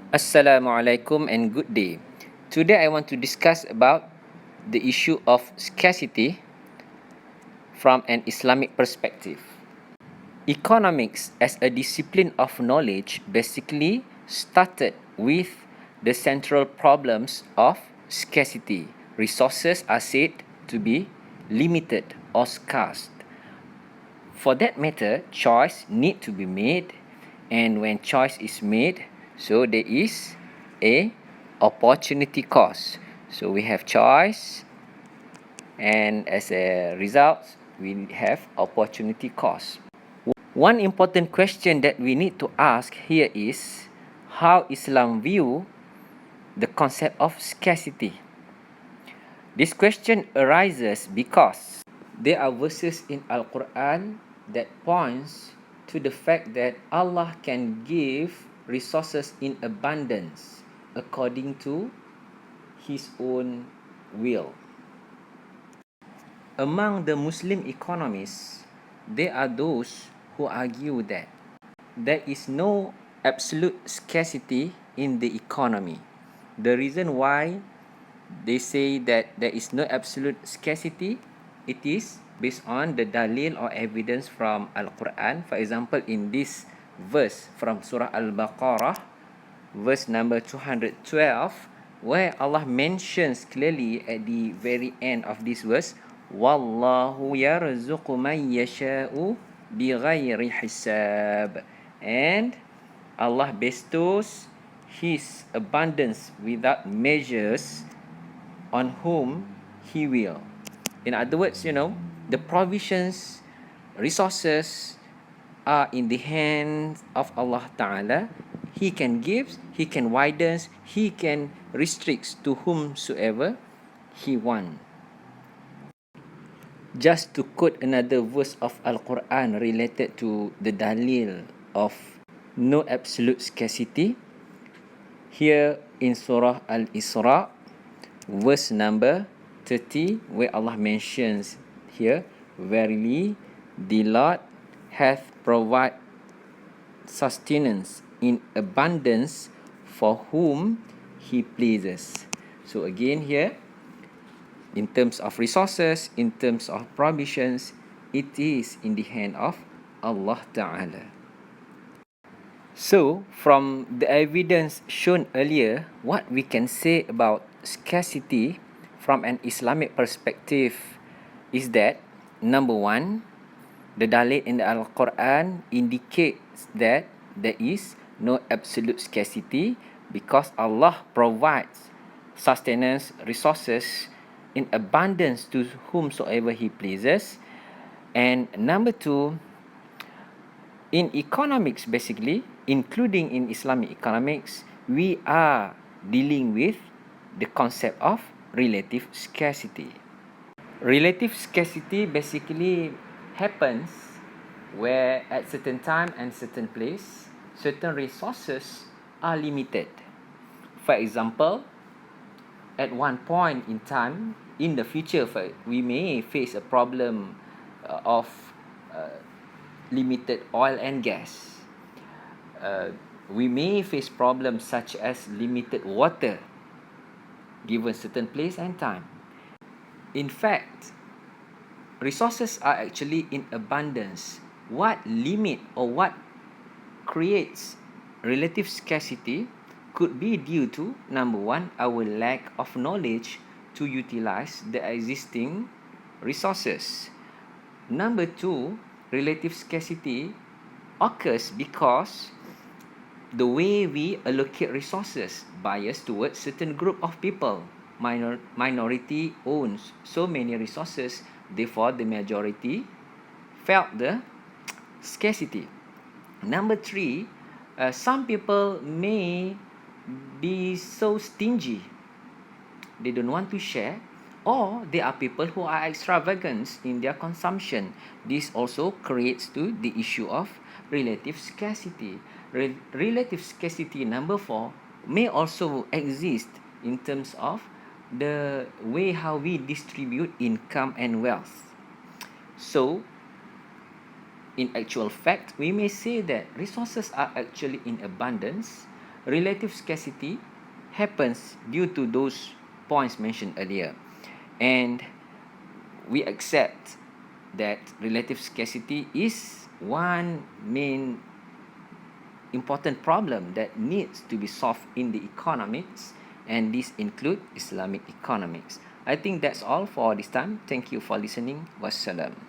Assalamualaikum and good day. Today I want to discuss about the issue of scarcity from an Islamic perspective. Economics as a discipline of knowledge basically started with the central problems of scarcity. Resources are said to be limited or scarce. For that matter, choice need to be made, and when choice is made, so there is a opportunity cost. So we have choice, and as a result, we have opportunity cost. One important question that we need to ask here is how Islam view the concept of scarcity. This question arises because there are verses in Al-Quran that points to the fact that Allah can give resources in abundance according to His own will. Among the Muslim economists, there are those who argue that there is no absolute scarcity in the economy. The reason why they say that there is no absolute scarcity, it is based on the dalil or evidence from Al-Quran. For example, in this verse from Surah Al-Baqarah, verse number 212, where Allah mentions clearly at the very end of this verse, Wallahu yarzuqu man yasha'u bighairi hisab. And Allah bestows His abundance without measures on whom He will. In other words, the provisions, resources are in the hands of Allah Ta'ala. He can give, He can widen, He can restrict to whomsoever He wants. Just to quote another verse of Al-Quran related to the dalil of no absolute scarcity, here in Surah Al-Isra, verse number 30, where Allah mentions here, verily the Lord hath provided sustenance in abundance for whom He pleases. So again here, in terms of resources, in terms of provisions, it is in the hand of Allah Ta'ala. So, from the evidence shown earlier, what we can say about scarcity from an Islamic perspective is that, number one, the dalil in the Al-Quran indicates that there is no absolute scarcity because Allah provides sustenance, resources in abundance to whomsoever He pleases. And number two, in economics basically, including in Islamic economics, we are dealing with the concept of relative scarcity. Relative scarcity basically happens where at certain time and certain place, certain resources are limited. For example, at one point in time, in the future, we may face a problem of limited oil and gas. We may face problems such as limited water given certain place and time. In fact, resources are actually in abundance. What limit or what creates relative scarcity could be due to, number one, our lack of knowledge to utilize the existing resources. Number two, relative scarcity occurs because the way we allocate resources bias towards certain group of people. Minority owns so many resources, therefore the majority felt the scarcity. Number three, some people may be so stingy, they don't want to share, or there are people who are extravagant in their consumption. This also creates to the issue of relative scarcity. Relative scarcity, number four, may also exist in terms of the way how we distribute income and wealth. So, in actual fact, we may say that resources are actually in abundance, relative scarcity happens due to those points mentioned earlier. And we accept that relative scarcity is one main important problem that needs to be solved in the economics, and this include Islamic economics. I think that's all for this time. Thank you for listening. Wassalam.